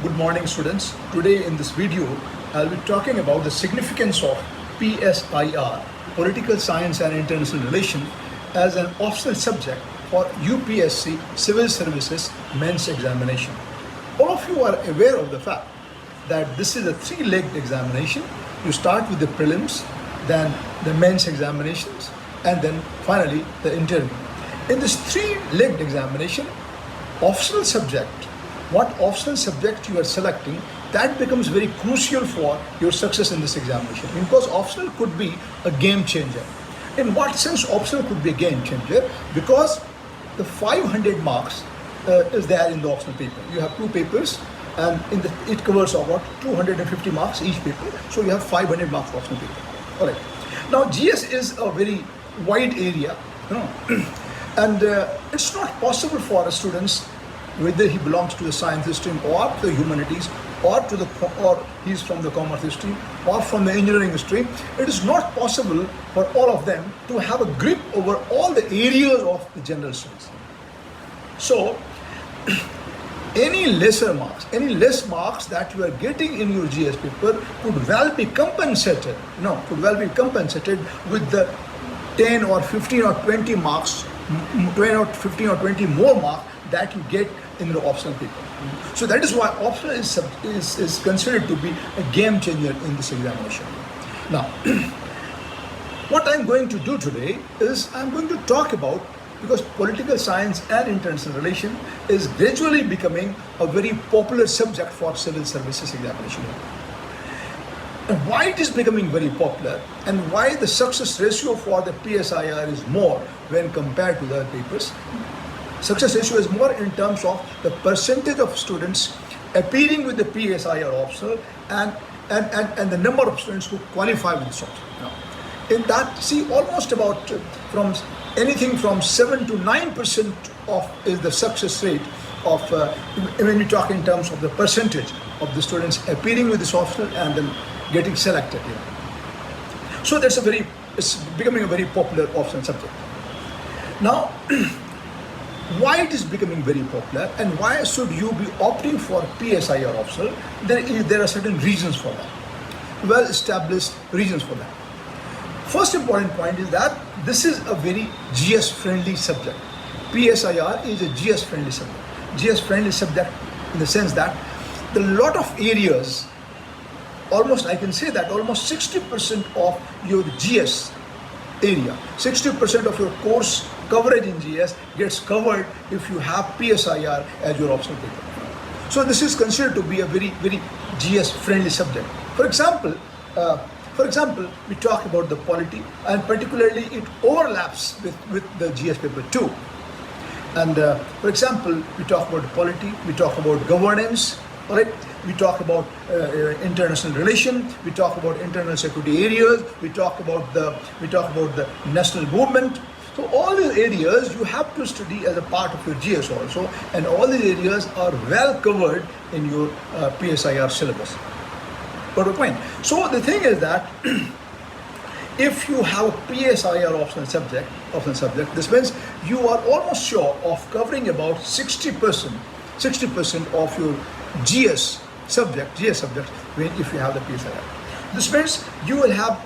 Good morning, students. Today in this video, I'll be talking about the significance of PSIR, Political Science and International Relations, as an optional subject for UPSC Civil Services Men's Examination. All of you are aware of the fact that this is a three-legged examination. You start with the prelims, then the men's examinations, and then finally the interview. In this three-legged examination, optional subject, what optional subject you are selecting, that becomes very crucial for your success in this examination, because optional could be a game changer. In what sense optional could be a game changer? Because the 500 marks is there in the optional paper. You have two papers, and it covers about 250 marks each paper, so you have 500 marks optional paper. All right. Now GS is a very wide area, and it's not possible for students, whether he belongs to the science stream or the humanities, or he's from the commerce stream or from the engineering stream. It is not possible for all of them to have a grip over all the areas of the general studies. So any less marks that you are getting in your GS paper could well be compensated. With the 10 or 15 or 20 marks, 10 or 15 or 20 more marks that you get in the optional paper. So that is why optional is considered to be a game changer in this examination. Now, what I'm going to do today is I'm going to talk about, because political science and international relation is gradually becoming a very popular subject for civil services examination. And why it is becoming very popular, and why the success ratio for the PSIR is more when compared to the other papers. Success ratio is more in terms of the percentage of students appearing with the PSIR optional and the number of students who qualify with this option. In that, see, almost about from anything from 7 to 9% of is the success rate of when we talk in terms of the percentage of the students appearing with this optional and then getting selected. So it's becoming a very popular optional subject. Now, why it is becoming very popular and why should you be opting for PSIR optional? There are certain reasons for that, well-established reasons for that. First important point is that this is a very GS-friendly subject. PSIR is a GS-friendly subject. GS-friendly subject in the sense that the lot of areas, almost I can say that almost 60% of your GS area, 60% of your course coverage in GS gets covered if you have PSIR as your optional paper. So this is considered to be a very, very GS-friendly subject. For example, we talk about the polity, and particularly it overlaps with the GS paper 2. And for example, we talk about polity, we talk about governance, all right? We talk about international relation, we talk about internal security areas, we talk about the national movement. So all these areas you have to study as a part of your GS also, and all these areas are well covered in your PSIR syllabus. Got a point? So the thing is that if you have a PSIR optional subject, this means you are almost sure of covering about 60% of your GS subject if you have the PSIR. This means you will have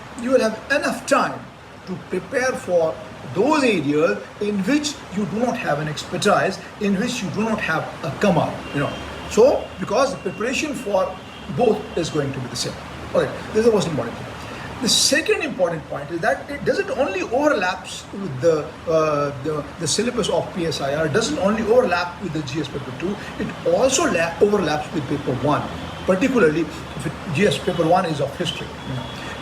enough time to prepare for those areas in which you do not have an expertise, in which you do not have a command. So because the preparation for both is going to be the same. All right, this is the most important thing. The second important point is that it doesn't only overlaps with the syllabus of PSIR, doesn't only overlap with the GS paper 2, it also overlaps with paper 1, particularly if GS paper 1 is of history.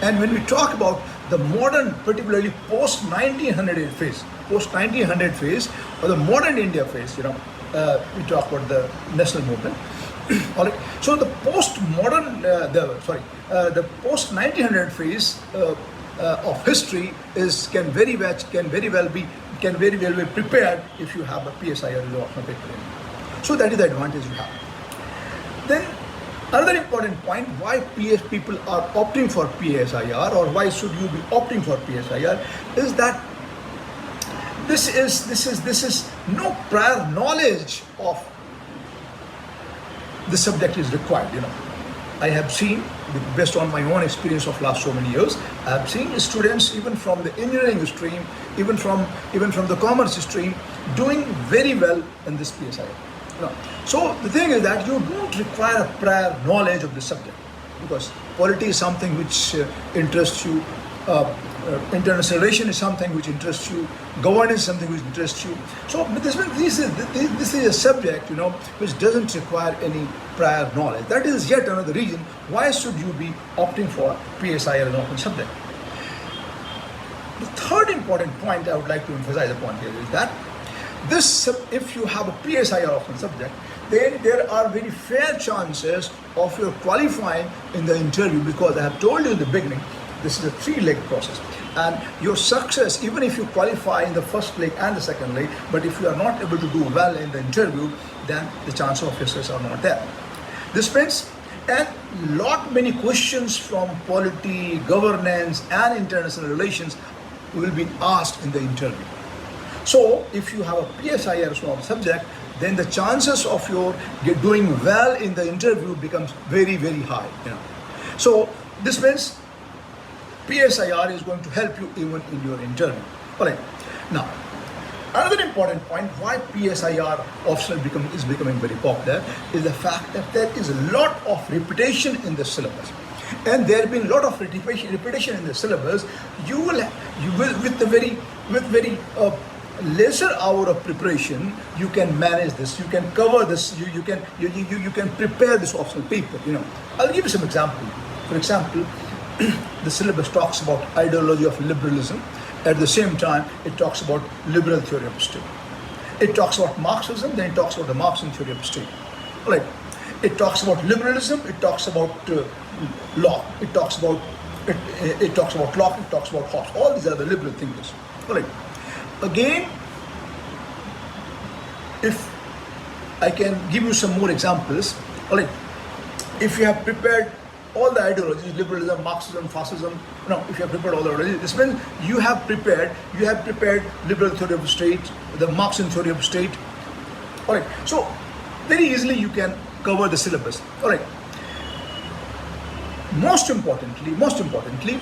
And when we talk about the modern, particularly post-1900 phase, or the modern India phase, we talk about the national movement. All right. So the post-modern, the post-1900 phase of history can very well be prepared if you have a PSIR as an optional paper. So that is the advantage you have. Then another important point why people are opting for PSIR, or why should you be opting for PSIR, is that this is no prior knowledge of this subject is required, I have seen, based on my own experience of last so many years, I have seen students even from the engineering stream, even from the commerce stream, doing very well in this PSIR. So the thing is that you don't require a prior knowledge of the subject, because polity is something which interests you, international relation is something which interests you, governance is something which interests you. So this is a subject, which doesn't require any prior knowledge. That is yet another reason why should you be opting for PSIR as an open subject. The third important point I would like to emphasize upon here is that if you have a PSIR open subject, then there are very fair chances of your qualifying in the interview, because I have told you in the beginning, this is a 3-leg process, and your success, even if you qualify in the first leg and the second leg, but if you are not able to do well in the interview, then the chances of success are not there. This means, and many questions from polity, governance and international relations will be asked in the interview. So if you have a PSIR small subject, then the chances of your doing well in the interview becomes very, very high. So this means PSIR is going to help you even in your interview. All right. Now, another important point why PSIR optional is becoming very popular is the fact that there is a lot of repetition in the syllabus. And there being a lot of repetition in the syllabus, you will with very lesser hour of preparation, you can manage this, you can cover this, you can prepare this optional paper. I'll give you some example. For example, the syllabus talks about ideology of liberalism. At the same time, it talks about liberal theory of state. It talks about Marxism, then it talks about the Marxian theory of state. Right? It talks about liberalism. It talks about law. It talks about Locke. It talks about Hobbes. All these are the liberal thinkers. All right. Again, if I can give you some more examples, all right. If you have prepared all the ideologies, liberalism, Marxism, fascism, if you have prepared all the ideologies, this means you have prepared liberal theory of state, the Marxian theory of state. All right. So very easily you can cover the syllabus. All right. Most importantly,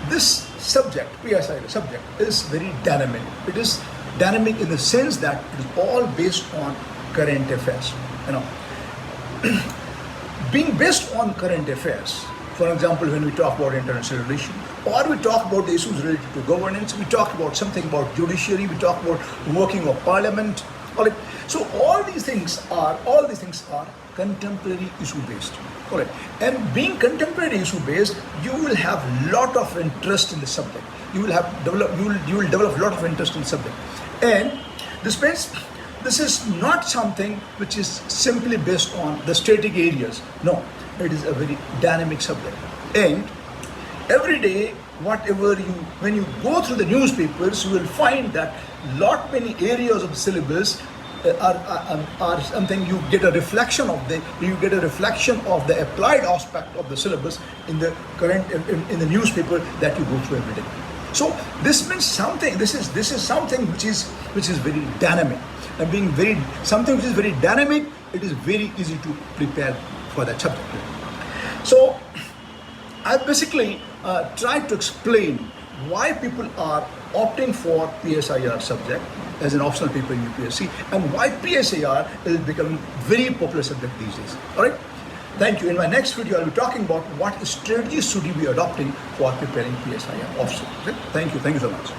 this subject, PSIR subject, is very dynamic. It is dynamic in the sense that it is all based on current affairs. Being based on current affairs, for example, when we talk about international relations, or we talk about the issues related to governance, we talk about something about judiciary, we talk about working of parliament. All right. So all these things are contemporary issue based. All right. And being contemporary issue based, you will have lot of interest in the subject. You will develop a lot of interest in the subject. And this means this is not something which is simply based on the static areas. No, it is a very dynamic subject. And every day, when you go through the newspapers, you will find that many areas of the syllabus are something you get a reflection of the applied aspect of the syllabus in the current in the newspaper that you go through every day. So this means something. This is something which is very dynamic, and being something which is very dynamic, it is very easy to prepare for that subject. So I basically tried to explain why people are opting for PSIR subject as an optional paper in UPSC, and why PSIR is becoming very popular subject these days. All right. Thank you. In my next video, I'll be talking about what strategies should you be adopting for preparing PSIR optional. Okay? Thank you. Thank you so much.